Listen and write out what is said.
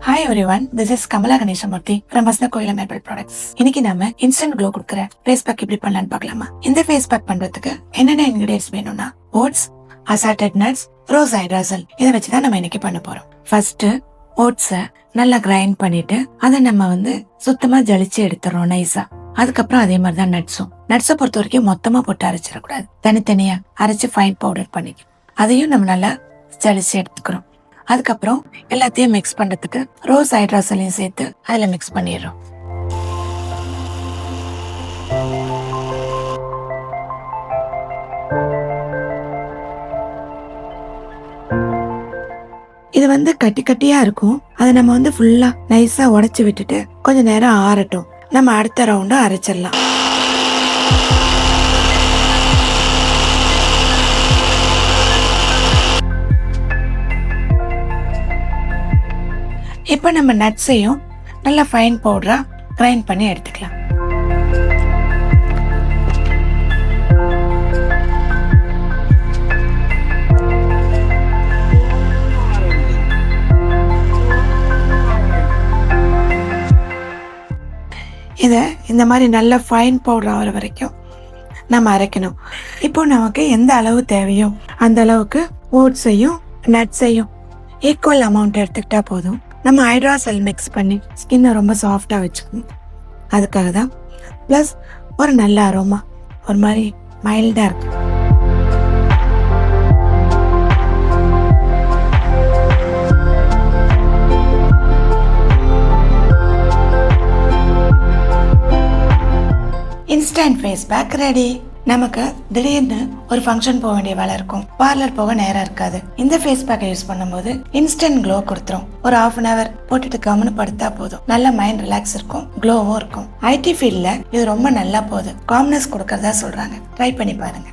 Hi everyone, this is Kamala Ganeshamurthy from Asna Koilam Herbal Products. இன்னைக்கு நாம instant glow கொடுக்குற face pack எப்படி பண்ணலாம்னு பார்க்கலாமா? இந்த ஃபேஸ் பேக் பண்றதுக்கு என்னென்ன இன்கிரிடியன்ட்ஸ் வேணும்னா ஓட்ஸ், அசார்டட் நட்ஸ், ரோஸ் ஹைட்ராசல் இதை வச்சு தான் நம்ம இன்னைக்கு பண்ண போறோம். ஃபர்ஸ்ட் ஓட்ஸை நல்லா கிரைண்ட் பண்ணிட்டு அதை நம்ம சுத்தமா ஜலிச்சு எடுத்துறோம் நைஸா. அதுக்கப்புறம் அதே மாதிரி தான் நட்ஸை பொறுத்த வரைக்கும் மொத்தமா போட்டு அரைச்சிடக்கூடாது, தனித்தனியா அரைச்சு ஃபைன் பவுடர் பண்ணிக்கணும். அதையும் நம்ம நல்லா ஜலிச்சு எடுத்துக்கிறோம். அதுக்கப்புறம் எல்லாத்தையும் மிக்ஸ் பண்றதுக்கு ரோஸ் ஹைட்ராசலையும் சேர்த்து அதில் மிக்ஸ் பண்ணிடுறோம். இது கட்டி கட்டியா இருக்கும். அதை நம்ம ஃபுல்லா நைஸா உடைச்சு விட்டுட்டு கொஞ்ச நேரம் ஆறட்டும். நம்ம அடுத்த ரவுண்டு அரைச்சிடலாம். இப்போ நம்ம நட்ஸையும் நல்லா ஃபைன் பவுடரா கிரைண்ட் பண்ணி எடுத்துக்கலாம். இதை இந்த மாதிரி நல்ல ஃபைன் பவுடர் ஆகிற வரைக்கும் நம்ம அரைக்கணும். இப்போ நமக்கு எந்த அளவு தேவையோ அந்த அளவுக்கு ஓட்ஸையும் நட்ஸையும் ஈக்குவல் அமௌண்ட் எடுத்துக்கிட்டா போதும். நம்ம ஹைட்ராசல் மிக்ஸ் பண்ணி ஸ்கின்னை ரொம்ப சாஃப்டாக வச்சுக்கணும். அதுக்காக தான். ப்ளஸ் ஒரு நல்ல அரோமா, ஒரு மாதிரி மைல்டாக இருக்கு. Instant face pack ready. நமக்கு திடீர்னு ஒரு ஃபங்க்ஷன் போக வேண்டிய வேலை இருக்கும், பார்லர் போக நேரம் இருக்காது. இந்த ஃபேஸ் பேக்கை யூஸ் பண்ணும்போது இன்ஸ்டன்ட் க்ளோ கொடுத்துரும். ஒரு 1/2 hour போட்டுட்டு கம்முன்னு படுத்தா போதும். நல்ல மைண்ட் ரிலாக்ஸ் இருக்கும், க்ளோவும் இருக்கும். ஐடி ஃபீல்ட்ல இது ரொம்ப நல்லா போகுது. காம்னஸ் கொடுக்கறதா சொல்றாங்க. ட்ரை பண்ணி பாருங்க.